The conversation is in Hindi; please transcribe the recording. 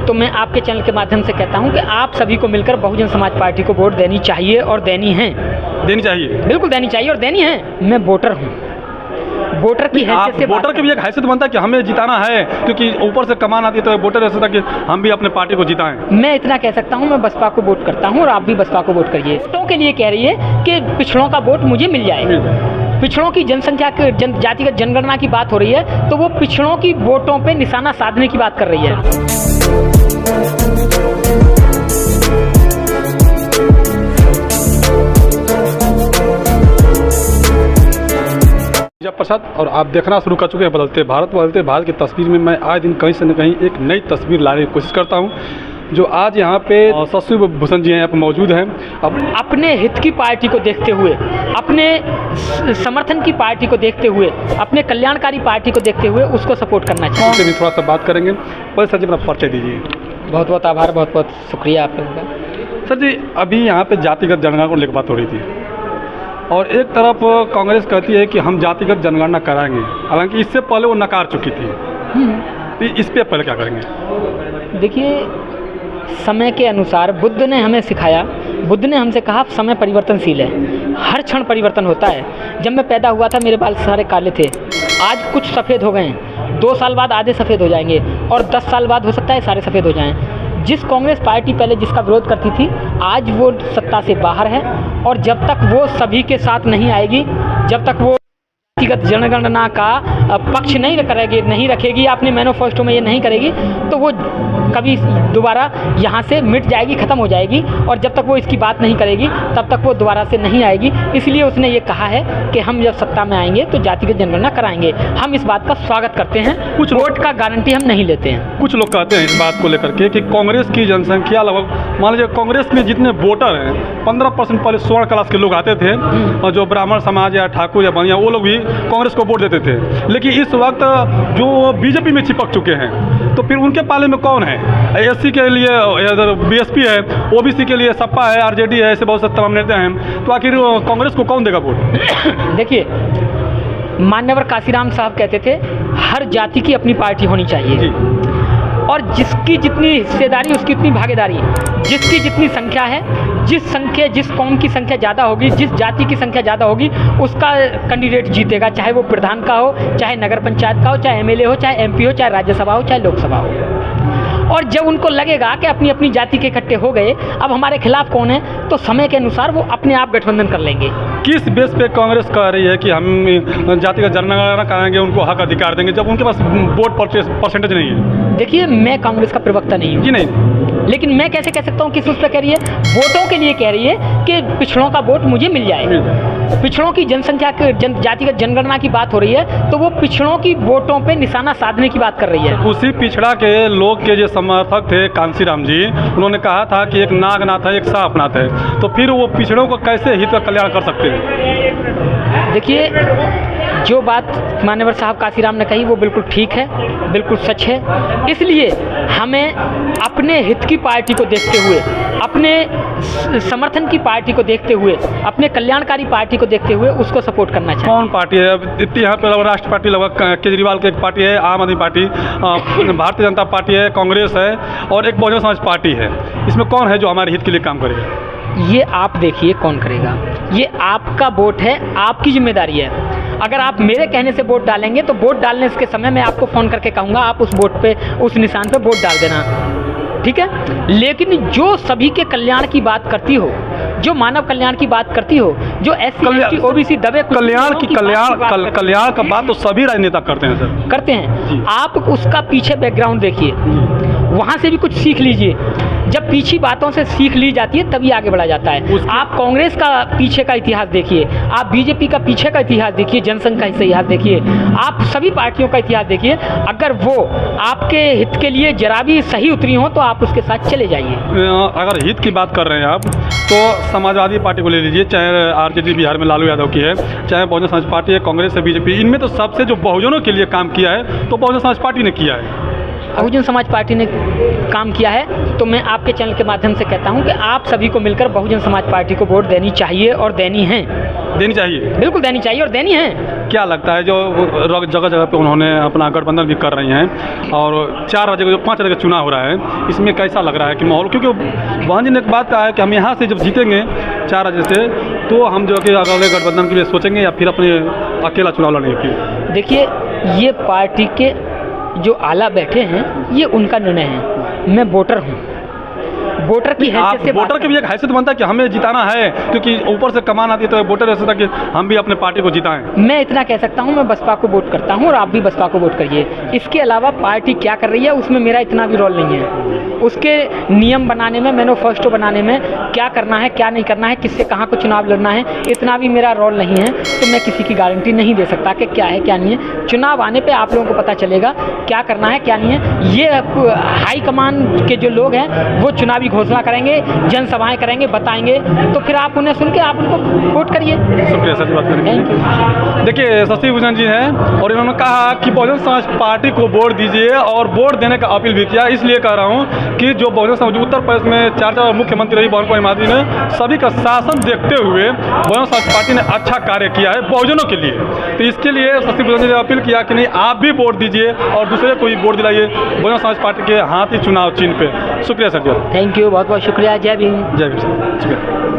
तो मैं आपके चैनल के माध्यम से कहता हूं कि आप सभी को मिलकर बहुजन समाज पार्टी को वोट देनी चाहिए और देनी है। देनी चाहिए, बिल्कुल देनी चाहिए और देनी है। मैं वोटर हूँ, वोटर की हैसियत से वोटर की भी एक हैसियत बनता है कि हमें जिताना है, क्योंकि ऊपर से कमान आती है तो वोटर ऐसा था कि हम भी अपने पार्टी को जिताएं। मैं इतना कह सकता हूं, मैं बसपा को वोट करता हूं और आप भी बसपा को वोट करिए। वोटों के लिए कह रही है कि पिछड़ों का वोट मुझे मिल जाए। पिछड़ों की जनसंख्या जातिगत जनगणना की बात हो रही है, तो वो पिछड़ों की वोटों पे निशाना साधने की बात कर रही है। प्रसाद और आप देखना शुरू कर चुके हैं बदलते भारत की तस्वीर में मैं आए दिन कहीं से न कहीं एक नई तस्वीर लाने की कोशिश करता हूं। जो आज यहाँ पे शशि भूषण जी हैं, यहाँ पे मौजूद हैं। अपने हित की पार्टी को देखते हुए, अपने समर्थन की पार्टी को देखते हुए, अपने कल्याणकारी पार्टी को देखते हुए उसको सपोर्ट करना चाहिए। उससे भी थोड़ा सा बात करेंगे। पहले सर जी अपना परिचय दीजिए। बहुत बहुत आभार, बहुत बहुत शुक्रिया आप लोगों का। सर जी, अभी यहाँ पे जातिगत जनगणना को लेकर बात हो रही थी और एक तरफ कांग्रेस कहती है कि हम जातिगत जनगणना कराएंगे, हालांकि इससे पहले वो नकार चुकी थी। इस पे पहले क्या करेंगे? देखिए, समय के अनुसार बुद्ध ने हमें सिखाया, बुद्ध ने हमसे कहा समय परिवर्तनशील है, हर क्षण परिवर्तन होता है। जब मैं पैदा हुआ था मेरे बाल सारे काले थे, आज कुछ सफ़ेद हो गए हैं, 2 साल बाद आधे सफ़ेद हो जाएंगे और 10 साल बाद हो सकता है सारे सफ़ेद हो जाएं। जिस कांग्रेस पार्टी पहले जिसका विरोध करती थी, आज वो सत्ता से बाहर है और जब तक वो सभी के साथ नहीं आएगी, जब तक वो व्यक्तिगत जनगणना का पक्ष नहीं रखेगी, अपने मैनिफेस्टो में ये नहीं करेगी, तो वो कभी दोबारा यहाँ से मिट जाएगी, ख़त्म हो जाएगी। और जब तक वो इसकी बात नहीं करेगी तब तक वो दोबारा से नहीं आएगी। इसलिए उसने ये कहा है कि हम जब सत्ता में आएंगे तो जातिगत जनगणना कराएंगे। हम इस बात का स्वागत करते हैं, कुछ वोट का गारंटी हम नहीं लेते हैं। कुछ लोग कहते हैं इस बात को लेकर के कि कांग्रेस की जनसंख्या लगभग, मान लीजिए कांग्रेस में जितने वोटर हैं 15% पहले स्वर्ण क्लास के लोग आते थे और जो ब्राह्मण समाज या ठाकुर या बनिया, वो लोग भी कांग्रेस को वोट देते थे। लेकिन इस वक्त जो बीजेपी में चिपक चुके हैं, तो फिर उनके पाले में कौन है? एससी के लिए बीएसपी है, ओबीसी के लिए सपा है, आरजेडी है, ऐसे बहुत से तमाम नेता हैं। तो आखिर कांग्रेस को कौन देगा वोट? देखिए, मान्यवर काशीराम साहब कहते थे हर जाति की अपनी पार्टी होनी चाहिए और जिसकी जितनी हिस्सेदारी उसकी उतनी भागीदारी, जिसकी जितनी संख्या है, जिस कौम की संख्या ज़्यादा होगी, जिस जाति की संख्या ज़्यादा होगी, उसका कैंडिडेट जीतेगा, चाहे वो प्रधान का हो, चाहे नगर पंचायत का हो, चाहे एमएलए हो, चाहे एमपी हो, चाहे राज्यसभा हो, चाहे लोकसभा हो। और जब उनको लगेगा कि अपनी अपनी जाति के इकट्ठे हो गए, अब हमारे खिलाफ कौन है, तो समय के अनुसार वो अपने आप गठबंधन कर लेंगे। किस बेस पे कांग्रेस कह रही है कि हम जातिगत जनगणना कराएंगे, उनको हक अधिकार देंगे, जब उनके पास वोट परसेंटेज नहीं है? देखिए, मैं कांग्रेस का प्रवक्ता नहीं हूँ जी, नहीं, लेकिन मैं कैसे कह सकता हूँ किस उस पर कह रही है? वोटों के लिए कह रही है कि पिछड़ों का वोट मुझे मिल जाए। पिछड़ों की जनसंख्या जातिगत जनगणना की बात हो रही है, तो वो पिछड़ों की वोटों पे निशाना साधने की बात कर रही है। उसी पिछड़ा के लोग के जो समर्थक थे कांशीराम जी, उन्होंने कहा था कि एक नागनाथ है, एक सांपनाथ है, तो फिर वो पिछड़ों को कैसे हित का कल्याण कर सकते हैं? देखिए, जो बात मान्यवर साहब काशीराम ने कही वो बिल्कुल ठीक है, बिल्कुल सच है। इसलिए हमें अपने हित की पार्टी को देखते हुए, अपने समर्थन की पार्टी को देखते हुए, अपने कल्याणकारी पार्टी को देखते हुए उसको सपोर्ट करना चाहिए। कौन पार्टी है? इतनी यहाँ पे राष्ट्र पार्टी लगभग केजरीवाल की एक पार्टी है, आम आदमी पार्टी, भारतीय जनता पार्टी है, कांग्रेस है और एक बहुजन समाज पार्टी है। इसमें कौन है जो हमारे हित के लिए काम करेगा? ये आप देखिए कौन करेगा। ये आपका वोट है, आपकी जिम्मेदारी है। अगर आप मेरे कहने से वोट डालेंगे तो वोट डालने के समय मैं आपको फ़ोन करके कहूँगा आप उस वोट पे, उस निशान पे वोट डाल देना, ठीक है? लेकिन जो सभी के कल्याण की बात करती हो, जो मानव कल्याण की बात करती हो, जो SC OBC दबे कल्याण का बात तो सभी राजनेता करते हैं सर, करते हैं। आप उसका पीछे बैकग्राउंड देखिए, वहाँ से भी कुछ सीख लीजिए। जब पीछे बातों से सीख ली जाती है तभी आगे बढ़ा जाता है। आप कांग्रेस का पीछे का इतिहास देखिए, आप बीजेपी का पीछे का इतिहास देखिए, जनसंघ का इतिहास देखिए, आप सभी पार्टियों का इतिहास देखिए। अगर वो आपके हित के लिए जरा भी सही उतरी हो तो आप उसके साथ चले जाइए। अगर हित की बात कर रहे हैं आप, तो समाजवादी पार्टी को ले लीजिए, चाहे आरजेडी बिहार में लालू यादव की है, चाहे बहुजन समाज पार्टी है, कांग्रेस है, बीजेपी, इनमें तो सबसे जो बहुजनों के लिए काम किया है तो बहुजन समाज पार्टी ने किया है। बहुजन समाज पार्टी ने काम किया है, तो मैं आपके चैनल के माध्यम से कहता हूं कि आप सभी को मिलकर बहुजन समाज पार्टी को वोट देनी चाहिए और देनी है। देनी चाहिए, बिल्कुल देनी चाहिए और देनी है। क्या लगता है जो जगह जगह पे उन्होंने अपना गठबंधन भी कर रही हैं और 4 राज्य का जो 5 राज्य का चुनाव हो रहा है, इसमें कैसा लग रहा है कि माहौल, क्योंकि बहन जी ने एक बात कहा है कि हम यहाँ से जब जीतेंगे 4 राज्य से तो हम जो कि अगले गठबंधन के लिए सोचेंगे या फिर अपने अकेला चुनाव लड़ने की। देखिए, ये पार्टी के जो आला बैठे हैं ये उनका निर्णय है। मैं वोटर हूँ, वोटर की हैसियत से वोटर की भी एक हैसियत बनता है कि हमें जिताना है, क्योंकि ऊपर से कमान आती है तो वोटर ऐसा था कि हम भी अपने पार्टी को जिताएं। मैं इतना कह सकता हूं, मैं बसपा को वोट करता हूं और आप भी बसपा को वोट करिए। इसके अलावा पार्टी क्या कर रही है उसमें मेरा इतना भी रोल नहीं है। उसके नियम बनाने में, मैनिफेस्टो बनाने में क्या करना है क्या नहीं करना है, किससे कहाँ को चुनाव लड़ना है, इतना भी मेरा रोल नहीं है। तो मैं किसी की गारंटी नहीं दे सकता कि क्या है क्या नहीं है। चुनाव आने पर आप लोगों को पता चलेगा क्या करना है क्या नहीं है। ये हाईकमान के जो लोग हैं वो चुनावी घोषणा करेंगे, जनसभाएं करेंगे, बताएंगे, तो फिर आप उन्हें सुन के आप उनको वोट करिए। शुक्रिया सर, बात करने के लिए। देखिए, शशि भूषण जी हैं और इन्होंने कहा कि बहुजन समाज पार्टी को वोट दीजिए और वोट देने का अपील भी किया। इसलिए कह रहा हूँ कि जो बहुजन समाज उत्तर प्रदेश में 4 मुख्यमंत्री रही बहुजन कुमारी माधवी ने, सभी का शासन देखते हुए बहुजन समाज पार्टी ने अच्छा कार्य किया है बहुजनों के लिए। तो इसके लिए शशि भूषण जी ने अपील किया कि नहीं, आप भी वोट दीजिए और दूसरे को भी वोट दिलाइए बहुजन समाज पार्टी के हाथी चुनाव चिन्ह पे। शुक्रिया सर जी, थैंक यू, बहुत बहुत शुक्रिया। जय भीम। जय भीम सर, शुक्रिया।